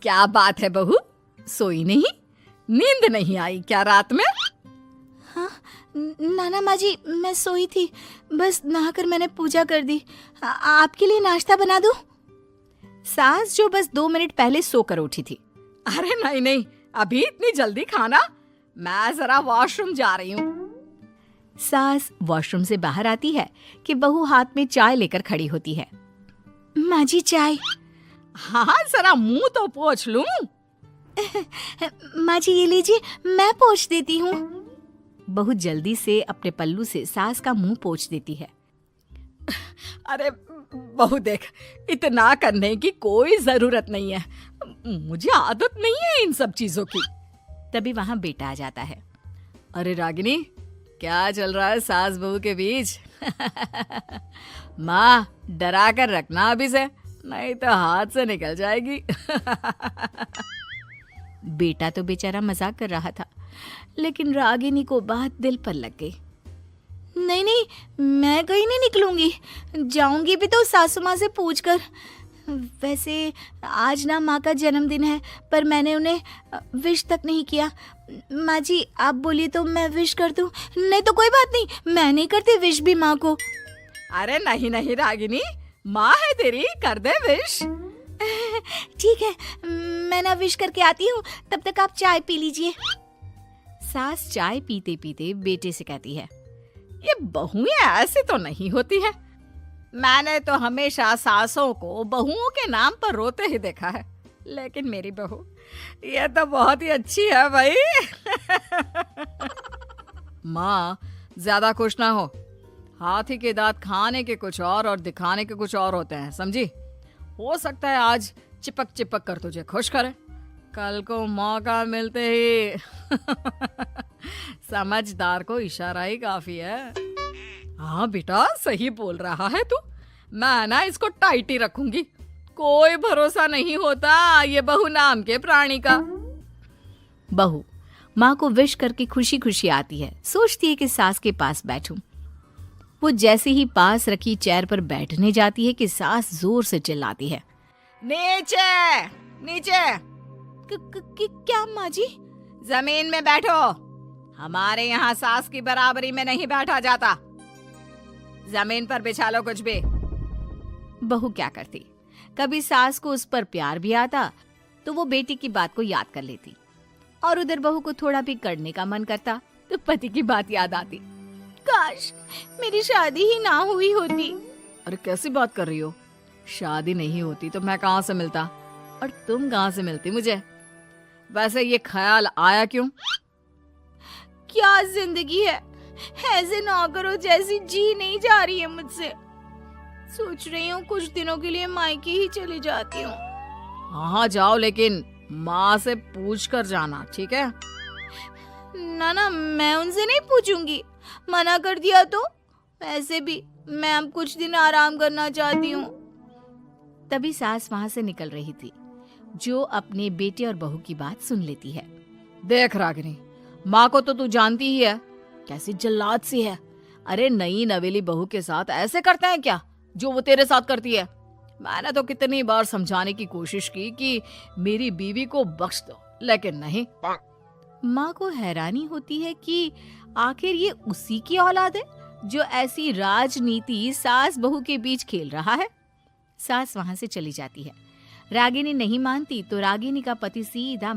क्या बात है बहू, सोई नहीं? नींद नहीं आई क्या रात में? हाँ नाना माँ जी, मैं सोई थी, बस नहाकर मैंने पूजा कर दी। आपके लिए नाश्ता बना दूं? सास जो बस 2 मिनट पहले सोकर उठी थी। अरे नहीं नहीं, अभी इतनी जल्दी खाना? मैं जरा वॉशरूम जा रही हूँ। सास वॉशरूम से बाहर आती है कि बहू हाथ में चाय लेकर खड़ी होती है। माँ जी चाय। हाँ जरा मुंह तो पोंछ लूं। माँ जी ये लीजिए, मैं पोंछ देती हूँ। बहू जल्दी से अपने पल्लू से सास का मुंह पोंछ देती है। अरे बहू देख, इतना करने की कोई जरूरत नहीं है, मुझे आदत नहीं है इन सब चीजों की। तभी वहां बेटा आ जाता है। अरे रागिनी, क्या चल रहा है सास बहू के बीच? माँ डरा कर रखना अभी से, नहीं तो हाथ से निकल जाएगी। बेटा तो बेचारा मजाक कर रहा था, लेकिन रागिनी को बात दिल पर लग गई। नहीं नहीं, मैं कहीं नहीं निकलूंगी, जाऊंगी भी तो सासू माँ से पूछकर। वैसे आज ना माँ का जन्मदिन है, पर मैंने उन्हें विश तक नहीं किया। माँ जी आप बोलिए तो मैं विश कर दूं? नहीं तो कोई बात नहीं, मैं नहीं करती विश भी माँ को। अरे नहीं नहीं रागिनी, माँ है तेरी, कर दे विश। ठीक है, मैं ना विश करके आती हूँ, तब तक आप चाय पी लीजिए। सास चाय पीते पीते बेटे से कहती है, ये बहुएं ऐसी तो नहीं होती है। मैंने तो हमेशा सासों को बहुओं के नाम पर रोते ही देखा है, लेकिन मेरी बहू ये तो बहुत ही अच्छी है भाई। माँ ज्यादा खुश ना हो, हाथी के दांत खाने के कुछ और दिखाने के कुछ और होते हैं, समझी? हो सकता है आज चिपक चिपक कर तुझे खुश करे, कल को मौका मिलते ही। समझदार को इशारा ही काफी है। हाँ बेटा सही बोल रहा है तू, मैं ना इसको टाइट ही रखूंगी, कोई भरोसा नहीं होता ये बहू नाम के प्राणी का। बहू माँ को विश करके खुशी खुशी आती है, सोचती है कि सास के पास बैठूं। वो जैसे ही पास रखी चेयर पर बैठने जाती है कि सास जोर से चिल्लाती है, नीचे नीचे। क्या माँ जी? जमीन में बैठो, हमारे यहाँ सास की बराबरी में नहीं बैठा जाता, जमीन पर बिछा लो कुछ भी। बहू क्या करती, कभी सास को उस पर प्यार भी आता तो वो बेटी की बात को याद कर लेती, और उधर बहू को थोड़ा भी करने का मन करता तो पति की बात याद आती। काश मेरी शादी ही ना हुई होती। अरे कैसी बात कर रही हो, शादी नहीं होती तो मैं कहाँ से मिलता, और तुम कहाँ से मिलती मुझे? वैसे ये ख्याल आया क्यों? क्या जिंदगी है, ऐसे नौकरों जैसी जी नहीं जा रही है मुझसे। सोच रही हूँ कुछ दिनों के लिए मायके ही चली जाती हूँ। हाँ जाओ, लेकिन माँ से पूछ कर जाना, ठीक है? ना ना, मैं उनसे नहीं पूछूंगी, मना कर दिया तो। वैसे भी मैं अब कुछ दिन आराम करना चाहती हूँ। तभी सास वहां से निकल रही थी, जो अपने बेटे और बहू की बात सुन लेती है। देख रागिनी, माँ को तो तू जानती ही है, कैसी जल्लाद सी है। अरे नई नवेली बहू के साथ ऐसे करते हैं क्या जो वो तेरे साथ करती है? मैंने तो कितनी बार समझाने की कोशिश की कि मेरी बीवी को बख्श दो, लेकिन नहीं। माँ को हैरानी होती है कि आखिर ये उसी की औलाद है जो ऐसी राजनीति सास बहू के बीच खेल रहा है। सास वहां से चली जाती है। रागिनी नहीं मानती तो रागिनी का पति सीधा